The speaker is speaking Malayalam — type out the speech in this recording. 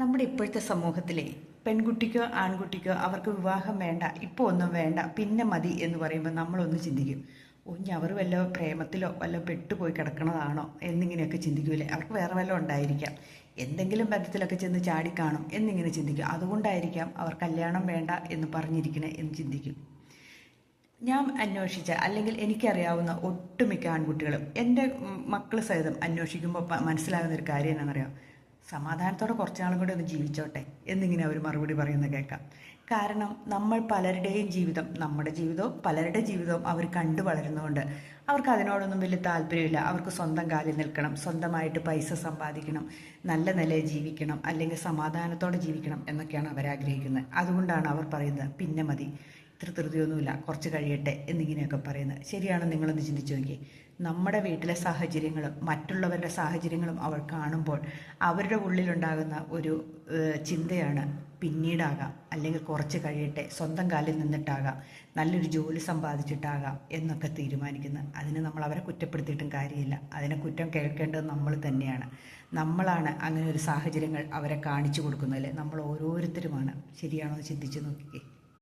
നമ്മുടെ ഇപ്പോഴത്തെ സമൂഹത്തിലെ പെൺകുട്ടിക്കോ ആൺകുട്ടിക്കോ അവർക്ക് വിവാഹം വേണ്ട, ഇപ്പോൾ ഒന്നും വേണ്ട, പിന്നെ മതി എന്ന് പറയുമ്പോൾ നമ്മളൊന്ന് ചിന്തിക്കും. ഇനി അവർ വല്ല പ്രേമത്തിലോ വല്ല പെട്ടുപോയി കിടക്കണതാണോ എന്നിങ്ങനെയൊക്കെ ചിന്തിക്കൂലേ. അവർക്ക് വേറെ വല്ലതും ഉണ്ടായിരിക്കാം, എന്തെങ്കിലും ബന്ധത്തിലൊക്കെ ചെന്ന് ചാടിക്കാണും എന്നിങ്ങനെ ചിന്തിക്കും. അതുകൊണ്ടായിരിക്കാം അവർ കല്യാണം വേണ്ട എന്ന് പറഞ്ഞിരിക്കണേ എന്ന് ചിന്തിക്കും. ഞാൻ അന്വേഷിച്ച അല്ലെങ്കിൽ എനിക്കറിയാവുന്ന ഒട്ടുമിക്ക ആൺകുട്ടികളും എൻ്റെ മക്കൾ സഹിതം അന്വേഷിക്കുമ്പോൾ മനസ്സിലാകുന്നൊരു കാര്യം എന്താണെന്നറിയാം. സമാധാനത്തോടെ കുറച്ചാളും കൂടെ ഒന്ന് ജീവിച്ചോട്ടെ എന്നിങ്ങനെ അവർ മറുപടി പറയുന്നത് കേൾക്കാം. കാരണം നമ്മൾ പലരുടെയും ജീവിതം, നമ്മുടെ ജീവിതവും പലരുടെ ജീവിതവും അവർ കണ്ടു വളരുന്നതുകൊണ്ട് അവർക്ക് അതിനോടൊന്നും വലിയ താല്പര്യമില്ല. അവർക്ക് സ്വന്തം കാലിൽ നിൽക്കണം, സ്വന്തമായിട്ട് പൈസ സമ്പാദിക്കണം, നല്ല നിലയിൽ ജീവിക്കണം, അല്ലെങ്കിൽ സമാധാനത്തോടെ ജീവിക്കണം എന്നൊക്കെയാണ് അവരാഗ്രഹിക്കുന്നത്. അതുകൊണ്ടാണ് അവർ പറയുന്നത് പിന്നെ മതി, ഇത്ര ധൃതിയൊന്നുമില്ല, കുറച്ച് കഴിയട്ടെ എന്നിങ്ങനെയൊക്കെ പറയുന്നത്. ശരിയാണ്. നിങ്ങളൊന്ന് ചിന്തിച്ചു നോക്കി. നമ്മുടെ വീട്ടിലെ സാഹചര്യങ്ങളും മറ്റുള്ളവരുടെ സാഹചര്യങ്ങളും അവൾ കാണുമ്പോൾ അവരുടെ ഉള്ളിലുണ്ടാകുന്ന ഒരു ചിന്തയാണ് പിന്നീടാകാം, അല്ലെങ്കിൽ കുറച്ച് കഴിയട്ടെ, സ്വന്തം കാലിൽ നിന്നിട്ടാകാം, നല്ലൊരു ജോലി സമ്പാദിച്ചിട്ടാകാം എന്നൊക്കെ തീരുമാനിക്കുന്നത്. അതിന് നമ്മൾ അവരെ കുറ്റപ്പെടുത്തിയിട്ടും കാര്യമില്ല. അതിനെ കുറ്റം കേൾക്കേണ്ടത് നമ്മൾ തന്നെയാണ്. നമ്മളാണ് അങ്ങനെ ഒരു സാഹചര്യങ്ങൾ അവരെ കാണിച്ചു കൊടുക്കുന്നതിൽ നമ്മൾ ഓരോരുത്തരുമാണ്. ശരിയാണോ എന്ന് ചിന്തിച്ച് നോക്കിക്കേ.